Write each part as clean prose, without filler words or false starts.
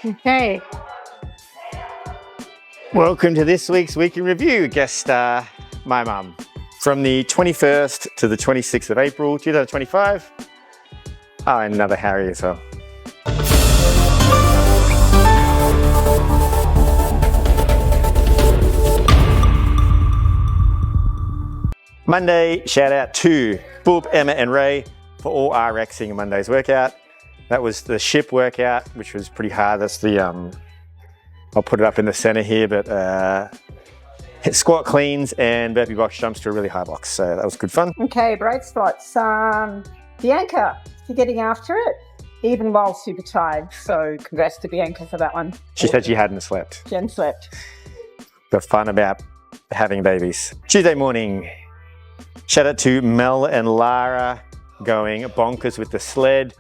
Okay. Welcome to this week's Week in Review. Guest star, my mum. From the 21st to the 26th of April, 2025. Oh, and another Harry as well. Monday, shout out to Boob, Emma and Ray for all RXing Monday's workout. That was the ship workout, which was pretty hard. That's the, I'll put it up in the center here, but squat cleans and burpee box jumps to a really high box. So that was good fun. Okay, bright spots. Bianca, you're getting after it, even while super tired. So congrats to Bianca for that one. She said she hadn't slept. Jen slept. The fun about having babies. Tuesday morning, shout out to Mel and Lara going bonkers with the sled.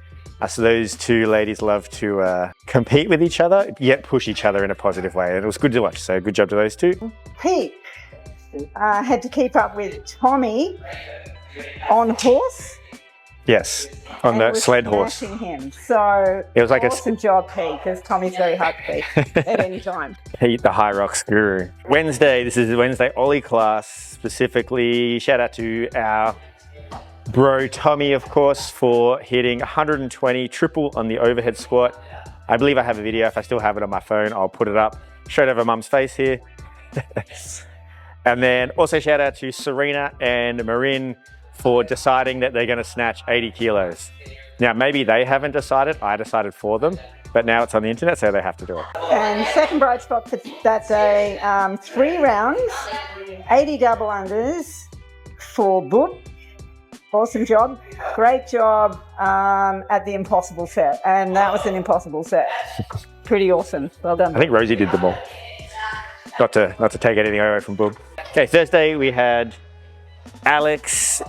So those two ladies love to compete with each other, yet push each other in a positive way. And it was good to watch, so good job to those two. Pete had to keep up with Tommy on horse. Yes, on the sled horse. Him. So it was like awesome job, Pete, because Tommy's very hard to beat at any time. Pete, the High Rocks guru. Wednesday, this is the Wednesday Ollie class specifically. Shout out to our bro Tommy, of course, for hitting 120 triple on the overhead squat. I believe I have a video. If I still have it on my phone, I'll put it up straight over mum's face here. And then also shout out to Serena and Marin for deciding that they're going to snatch 80 kilos. Now, maybe they haven't decided. I decided for them, but now it's on the internet, so they have to do it. And second bright spot for that day, 3 rounds, 80 double unders for Boop. Awesome job. Great job at the impossible set. And that was an impossible set. Pretty awesome. Well done. I think Rosie did them all. Not to take anything away from Boob. Okay, Thursday we had Alex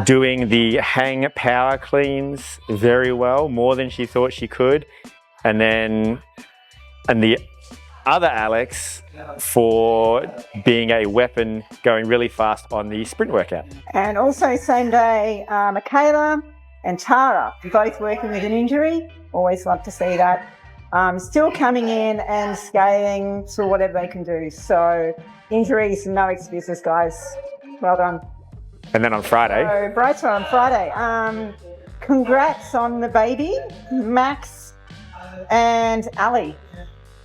doing the hang power cleans very well, more than she thought she could. And the other Alex for being a weapon, going really fast on the sprint workout. And also same day, Michaela and Tara, both working with an injury. Always love to see that. Still coming in and scaling to whatever they can do. So injuries, no excuses, guys. Well done. And then on Friday. So bright spot on Friday. Congrats on the baby, Max and Ali.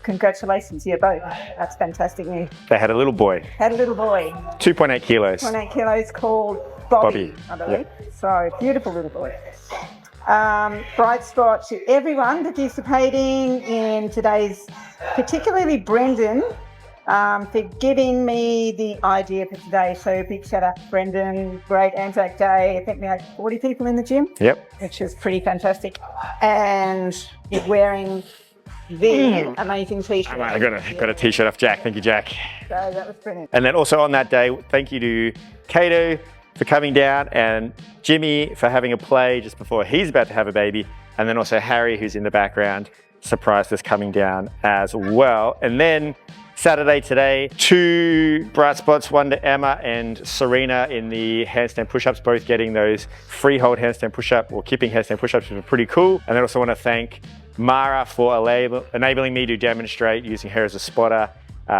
Congratulations, you both. That's fantastic news. They had a little boy. 2.8 kilos. 2.8 kilos called Bobby. I believe. Yep. So beautiful little boy. Bright spot to everyone participating in today's, particularly Brendan, for giving me the idea for today. So big shout out to Brendan. Great Anzac Day. I think we had 40 people in the gym. Yep. Which is pretty fantastic. And you're wearing the amazing t-shirt. I got a t-shirt off Jack. Thank you, Jack. So that was brilliant. And then also on that day, thank you to Kato for coming down and Jimmy for having a play just before he's about to have a baby. And then also Harry, who's in the background, surprised us coming down as well. And then Saturday today, 2 bright spots, one to Emma and Serena in the handstand push-ups, both getting those freehold handstand push-up or kipping handstand push-ups, which are pretty cool. And then also want to thank Mara for enabling me to demonstrate using her as a spotter.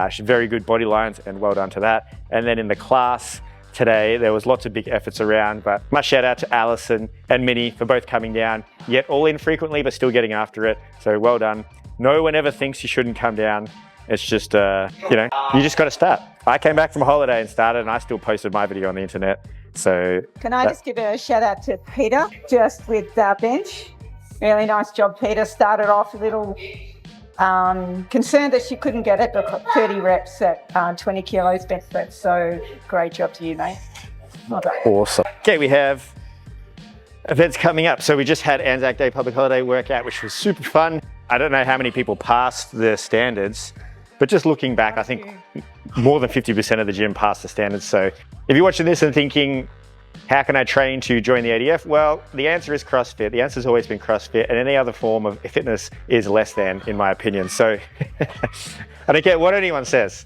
She's very good body lines, and well done to that. And then in the class today, there was lots of big efforts around, but much shout out to Alison and Minnie for both coming down, yet all infrequently, but still getting after it. So well done. No one ever thinks you shouldn't come down. It's just, you just got to start. I came back from holiday and started, and I still posted my video on the internet. So can I just give a shout out to Peter, just with bench. Really nice job, Peter. Started off a little concerned that she couldn't get it, but got 30 reps at 20 kilos bench press. So great job to you, mate. Well done. Awesome. Okay, we have events coming up. So we just had Anzac Day public holiday workout, which was super fun. I don't know how many people passed the standards, but just looking back, I think more than 50% of the gym passed the standards. So if you're watching this and thinking, how can I train to join the ADF? Well, the answer is CrossFit. The answer has always been CrossFit, and any other form of fitness is less than, in my opinion. So I don't care what anyone says.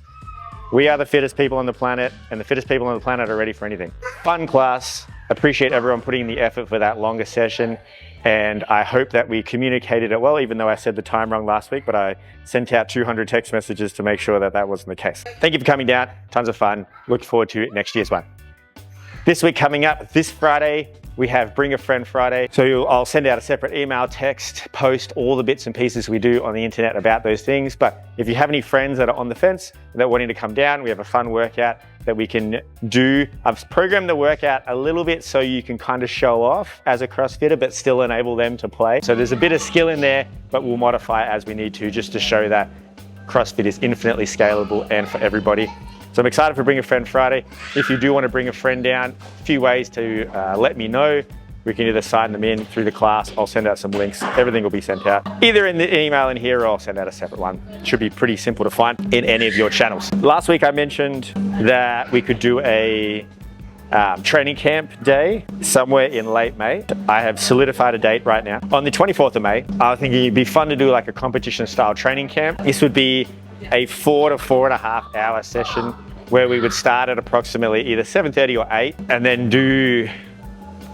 We are the fittest people on the planet, and the fittest people on the planet are ready for anything. Fun class, appreciate everyone putting in the effort for that longer session. And I hope that we communicated it well, even though I said the time wrong last week, but I sent out 200 text messages to make sure that that wasn't the case. Thank you for coming down. Tons of fun. Look forward to next year's one. This week coming up, this Friday, we have Bring a Friend Friday. So I'll send out a separate email, text, post all the bits and pieces we do on the internet about those things. But if you have any friends that are on the fence that are wanting to come down, we have a fun workout that we can do. I've programmed the workout a little bit so you can kind of show off as a CrossFitter, but still enable them to play. So there's a bit of skill in there, but we'll modify it as we need to, just to show that CrossFit is infinitely scalable and for everybody. So I'm excited for Bring a Friend Friday. If you do want to bring a friend down, a few ways to let me know. We can either sign them in through the class. I'll send out some links. Everything will be sent out either in the email in here, or I'll send out a separate one. It should be pretty simple to find in any of your channels. Last week I mentioned that we could do a training camp day somewhere in late May. I have solidified a date right now. On the 24th of May, I was thinking it'd be fun to do like a competition style training camp. This would be a 4 to 4.5 hour session where we would start at approximately either 7:30 or 8 and then do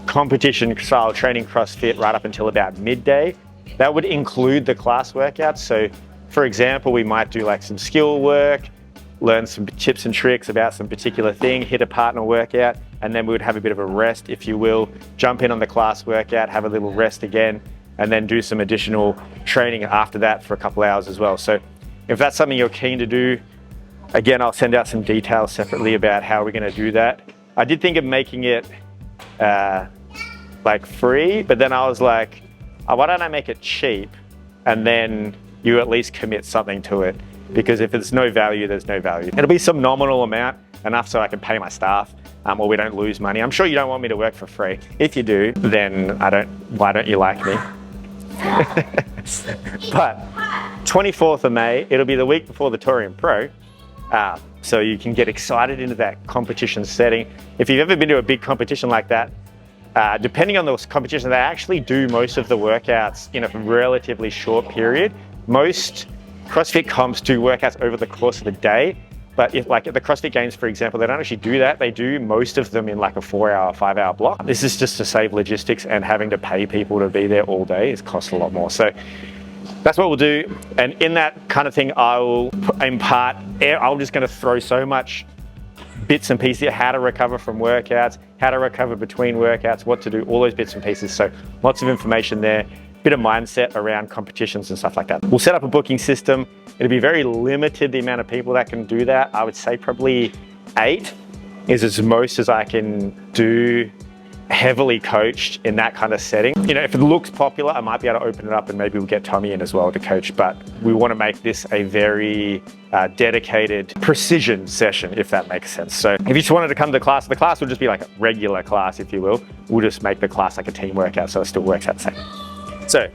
competition style training CrossFit right up until about midday. That would include the class workouts. So for example, we might do like some skill work, learn some tips and tricks about some particular thing, hit a partner workout, and then we would have a bit of a rest, if you will, jump in on the class workout, have a little rest again, and then do some additional training after that for a couple hours as well. So if that's something you're keen to do, again, I'll send out some details separately about how we're going to do that. I did think of making it like free, but then I was like, oh, why don't I make it cheap, and then you at least commit something to it, because if there's no value, there's no value. It'll be some nominal amount, enough so I can pay my staff, or we don't lose money. I'm sure you don't want me to work for free. If you do, then why don't you like me? But 24th of May, it'll be the week before the Torium Pro. So you can get excited into that competition setting. If you've ever been to a big competition like that, depending on those competitions, they actually do most of the workouts in a relatively short period. Most CrossFit comps do workouts over the course of the day, but if like at the CrossFit Games, for example, they don't actually do that. They do most of them in like a 4-hour, 5-hour block. This is just to save logistics, and having to pay people to be there all day is costs a lot more. So that's what we'll do. And in that kind of thing, I'm just going to throw so much bits and pieces, how to recover from workouts, how to recover between workouts, what to do, all those bits and pieces. So lots of information there, bit of mindset around competitions and stuff like that. We'll set up a booking system. It'll be very limited, the amount of people that can do that. I would say probably 8 is as most as I can do, heavily coached in that kind of setting. You know, if it looks popular, I might be able to open it up, and maybe we'll get Tommy in as well to coach, but we want to make this a very dedicated precision session, if that makes sense. So if you just wanted to come to the class will just be like a regular class, if you will. We'll just make the class like a team workout, so it still works out the same. So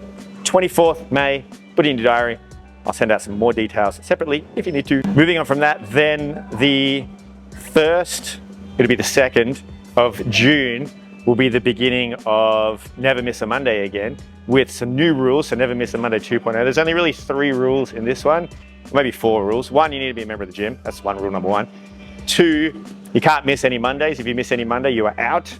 24th May, put it in your diary. I'll send out some more details separately if you need to. Moving on from that, then the 1st, it'll be the 2nd of June, will be the beginning of Never Miss a Monday again, with some new rules. So Never Miss a Monday 2.0. There's only really 3 rules in this one, maybe 4 rules. 1, you need to be a member of the gym. That's rule number 1. 2, you can't miss any Mondays. If you miss any Monday, you are out.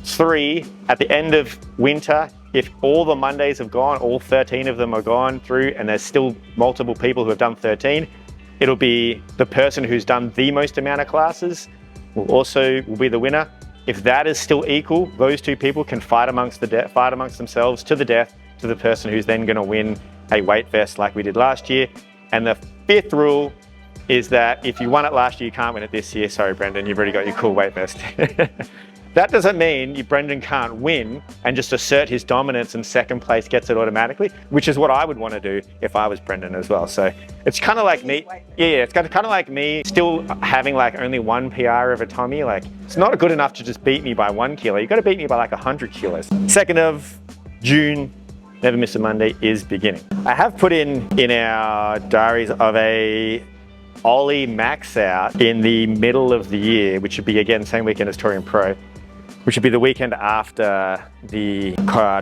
3, at the end of winter, if all the Mondays have gone, all 13 of them are gone through, and there's still multiple people who have done 13, it'll be the person who's done the most amount of classes will be the winner. If that is still equal, those 2 people can fight amongst themselves to the death to the person who's then going to win a weight vest like we did last year. And the 5th rule is that if you won it last year, you can't win it this year. Sorry, Brendan, you've already got your cool weight vest. That doesn't mean Brendan can't win and just assert his dominance and second place gets it automatically, which is what I would want to do if I was Brendan as well. So it's kind of like me, it's kind of like me still having like only 1 PR over Tommy. Like, it's not good enough to just beat me by 1 kilo. You got to beat me by like 100 kilos. 2nd of June, Never Miss a Monday is beginning. I have put in our diaries of a Ollie max out in the middle of the year, which would be again same weekend as Torium Pro, which would be the weekend after the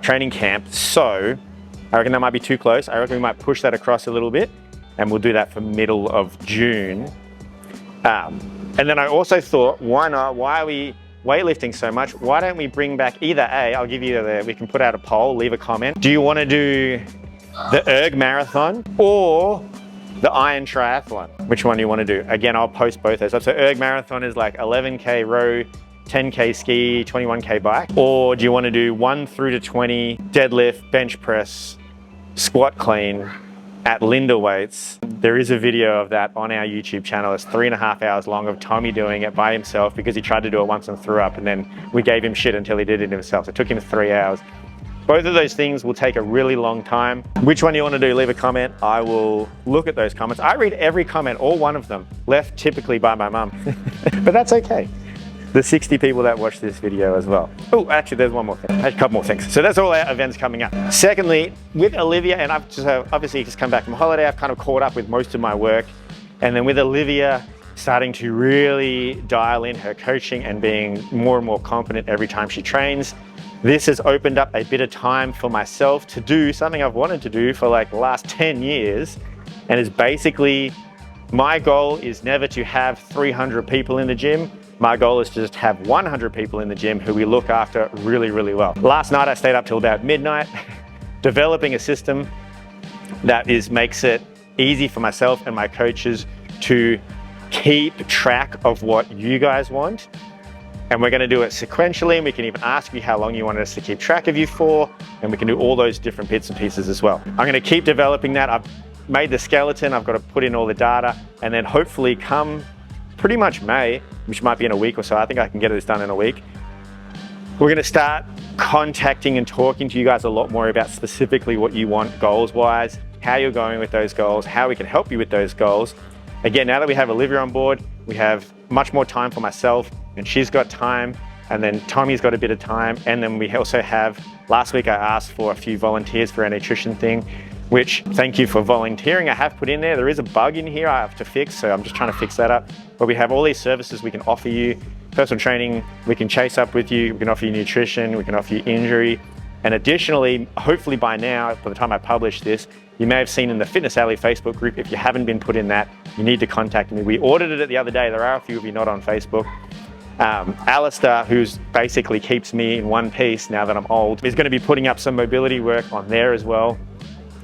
training camp. So I reckon that might be too close. I reckon we might push that across a little bit, and we'll do that for middle of June. And then I also thought, why not? Why are we weightlifting so much, why don't we bring back either I'll give you we can put out a poll, leave a comment. Do you want to do the erg marathon or the iron triathlon? Which one do you want to do? Again, I'll post both those up. So erg marathon is like 11K row, 10K ski, 21K bike. Or do you want to do 1 through to 20 deadlift, bench press, squat clean at Linda weights? There is a video of that on our YouTube channel. It's 3.5 hours long of Tommy doing it by himself because he tried to do it once and threw up, and then we gave him shit until he did it himself. So it took him 3 hours. Both of those things will take a really long time. Which one do you want to do? Leave a comment. I will look at those comments. I read every comment, all one of them, left typically by my mum. But that's okay. The 60 people that watch this video as well. Oh, actually, there's one more thing. A couple more things. So that's all our events coming up. Secondly, with Olivia, and I've just obviously just come back from holiday, I've kind of caught up with most of my work. And then with Olivia starting to really dial in her coaching and being more and more confident every time she trains, this has opened up a bit of time for myself to do something I've wanted to do for like the last 10 years. And is basically, my goal is never to have 300 people in the gym. My goal is to just have 100 people in the gym who we look after really, really well. Last night I stayed up till about midnight, developing a system that makes it easy for myself and my coaches to keep track of what you guys want. And we're gonna do it sequentially, and we can even ask you how long you wanted us to keep track of you for, and we can do all those different bits and pieces as well. I'm gonna keep developing that. I've made the skeleton, I've got to put in all the data, and then hopefully come pretty much May, which might be in a week or so, I think I can get this done in a week, we're gonna start contacting and talking to you guys a lot more about specifically what you want goals-wise, how you're going with those goals, how we can help you with those goals. Again, now that we have Olivia on board, we have much more time for myself, and she's got time, and then Tommy's got a bit of time, and then we also have, last week I asked for a few volunteers for our nutrition thing, which, thank you for volunteering. I have put in there. There is a bug in here I have to fix, so I'm just trying to fix that up. But we have all these services we can offer you. Personal training, we can chase up with you, we can offer you nutrition, we can offer you injury. And additionally, hopefully by now, by the time I publish this, you may have seen in the Fitness Alley Facebook group, if you haven't been put in that, you need to contact me. We ordered it the other day. There are a few of you not on Facebook. Alistair, who's basically keeps me in one piece now that I'm old, is going to be putting up some mobility work on there as well.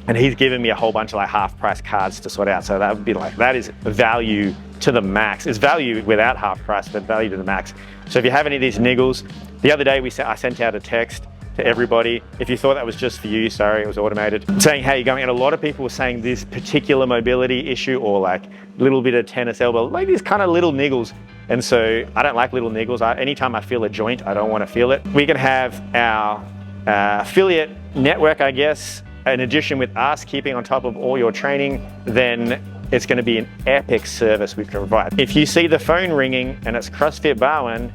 And he's given me a whole bunch of like half price cards to sort out. So that would be like, that is value to the max. It's value without half price, but value to the max. So if you have any of these niggles, the other day I sent out a text to everybody. If you thought that was just for you, sorry, it was automated, saying, hey, you're going, and a lot of people were saying this particular mobility issue or like a little bit of tennis elbow, like these kind of little niggles. And so I don't like little niggles. Anytime I feel a joint, I don't want to feel it. We can have our affiliate network, I guess. In addition with us keeping on top of all your training, then it's going to be an epic service we can provide. If you see the phone ringing and it's CrossFit Barwon,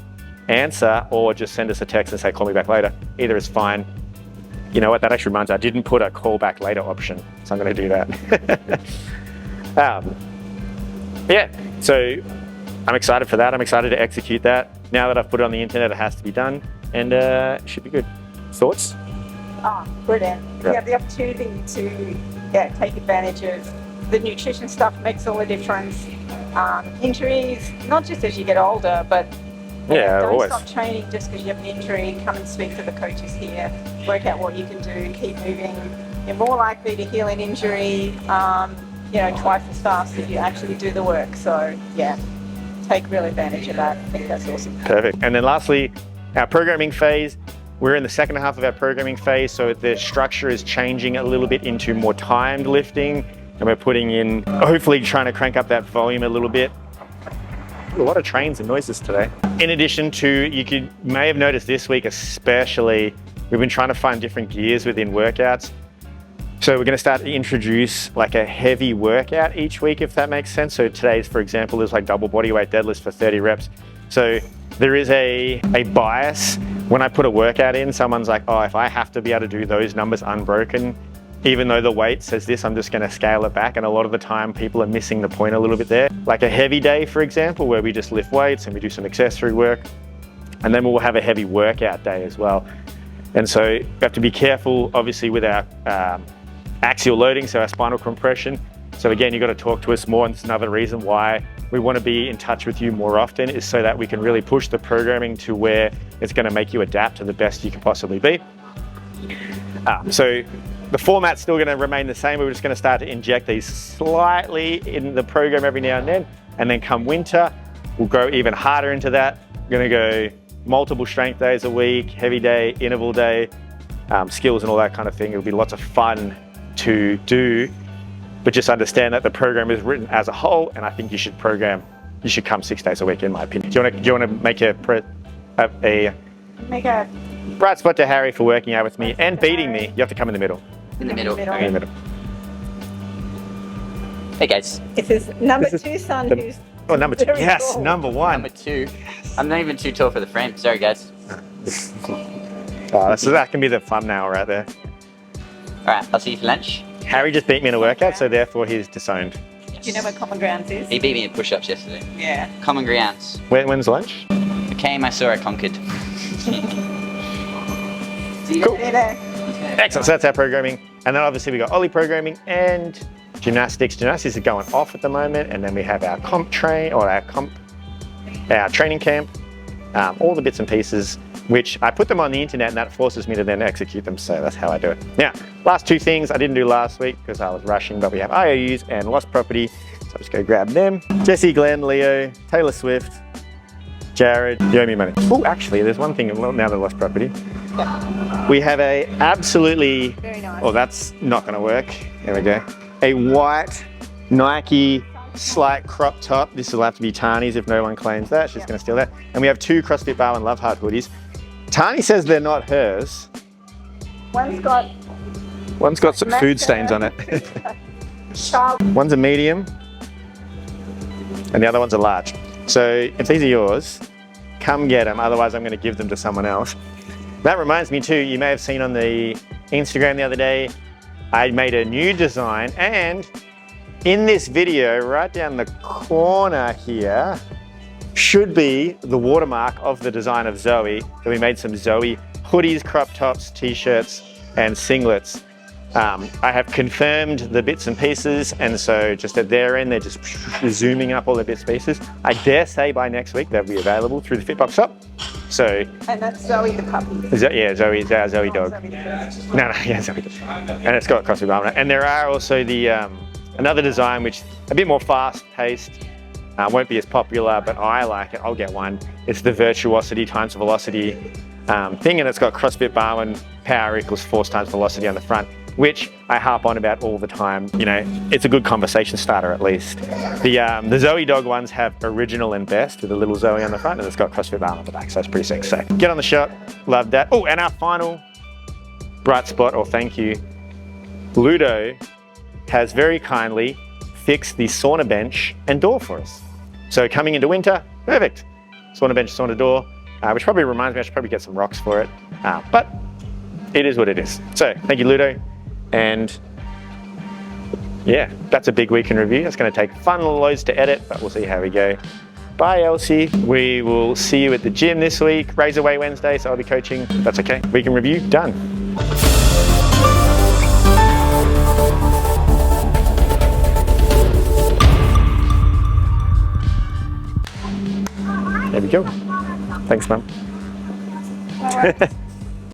answer or just send us a text and say, call me back later. Either is fine. You know what, that actually reminds me, I didn't put a call back later option, so I'm going to do that. Yeah, so I'm excited for that. I'm excited to execute that. Now that I've put it on the internet, it has to be done, and it should be good. Thoughts? Oh, brilliant. Yeah. You have the opportunity to take advantage of the nutrition stuff, makes all the difference. Injuries, not just as you get older, but don't always. stop training just because you have an injury. Come and speak to the coaches here, work out what you can do, keep moving. You're more likely to heal an injury, twice as fast if you actually do the work. So yeah, take real advantage of that. I think that's awesome. Perfect. And then lastly, our programming phase. We're in the second half of our programming phase, so the structure is changing a little bit into more timed lifting, and we're putting in, hopefully trying to crank up that volume a little bit. A lot of trains and noises today. In addition to, you may have noticed this week especially, we've been trying to find different gears within workouts. So we're going to start to introduce like a heavy workout each week, if that makes sense. So today's, for example, is like double bodyweight deadlifts for 30 reps. So there is a bias when I put a workout in, someone's like, oh, if I have to be able to do those numbers unbroken, even though the weight says this, I'm just going to scale it back. And a lot of the time people are missing the point a little bit there. Like a heavy day, for example, where we just lift weights and we do some accessory work. And then we'll have a heavy workout day as well. And so we have to be careful, obviously, with our axial loading, so our spinal compression. So again, you've got to talk to us more, and it's another reason why we want to be in touch with you more often, is so that we can really push the programming to where it's going to make you adapt to the best you can possibly be. So the format's still going to remain the same. We're just going to start to inject these slightly in the program every now and then come winter, we'll go even harder into that. We're going to go multiple strength days a week, heavy day, interval day, skills and all that kind of thing. It'll be lots of fun to do, but just understand that the program is written as a whole, and I think you should come 6 days a week, in my opinion. Do you want to make a bright spot to Harry for working out with me and beating me? You have to come in the middle. In the middle. In the middle. Hey guys. It is number 2 son who's number 2. Yes, tall. number 1. Number 2. I'm not even too tall for the frame. Sorry guys. So that can be the thumbnail right there. Alright, I'll see you for lunch. Harry just beat me in a workout, so therefore he's disowned. Do you know what Common Grounds is? He beat me in push-ups yesterday. Yeah. Common grounds. When's lunch? Came, I saw, I conquered. Cool. There. Excellent, so that's our programming. And then obviously we got Ollie programming and gymnastics. Gymnastics is going off at the moment, and then we have our our training camp, all the bits and pieces, which I put them on the internet, and that forces me to then execute them. So that's how I do it. Now, last 2 things I didn't do last week because I was rushing, but we have IOUs and lost property. So I'll just go grab them. Jesse, Glenn, Leo, Taylor Swift, Jared, you owe me money. Oh, actually, there's one thing now that I lost property. We have a absolutely, Very nice. oh, that's not going to work. There we go. A white Nike slight crop top. This will have to be Tani's if no one claims that. She's going to steal that. And we have 2 CrossFit Barwon Love Heart hoodies. Tani says they're not hers. One's got some food stains on it. One's a medium and the other one's a large. So if these are yours, come get them. Otherwise, I'm going to give them to someone else. That reminds me too, you may have seen on the Instagram the other day, I made a new design, and in this video, right down the corner here, should be the watermark of the design of Zoe. So we made some Zoe hoodies, crop tops, t-shirts, and singlets. I have confirmed the bits and pieces, and so just at their end, they're just zooming up all the bits and pieces. I dare say by next week they'll be available through the Fitbox shop. So, and that's Zoe the puppy. Yeah, Zoe's our Zoe dog. Zoe. And it's got CrossFit Barwon. And there are also the another design which a bit more fast-paced, won't be as popular, but I like it. I'll get one. It's the virtuosity times velocity thing, and it's got CrossFit Barwon power equals force times velocity on the front, which I harp on about all the time. You know, it's a good conversation starter at least. The Zoe dog ones have original and best with a little Zoe on the front, and it's got CrossFit Barwon on the back, so it's pretty sick. So get on the shop, love that. Oh, and our final bright spot or thank you, Ludo has very kindly fixed the sauna bench and door for us. So coming into winter, perfect. Sauna bench, sauna door, which probably reminds me I should probably get some rocks for it, but it is what it is. So thank you, Ludo. And yeah, that's a big week in review. It's going to take fun loads to edit, but we'll see how we go. Bye, Elsie. We will see you at the gym this week. Razorway Wednesday, so I'll be coaching. That's okay. Week in review, done. There we go. Thanks, Mum.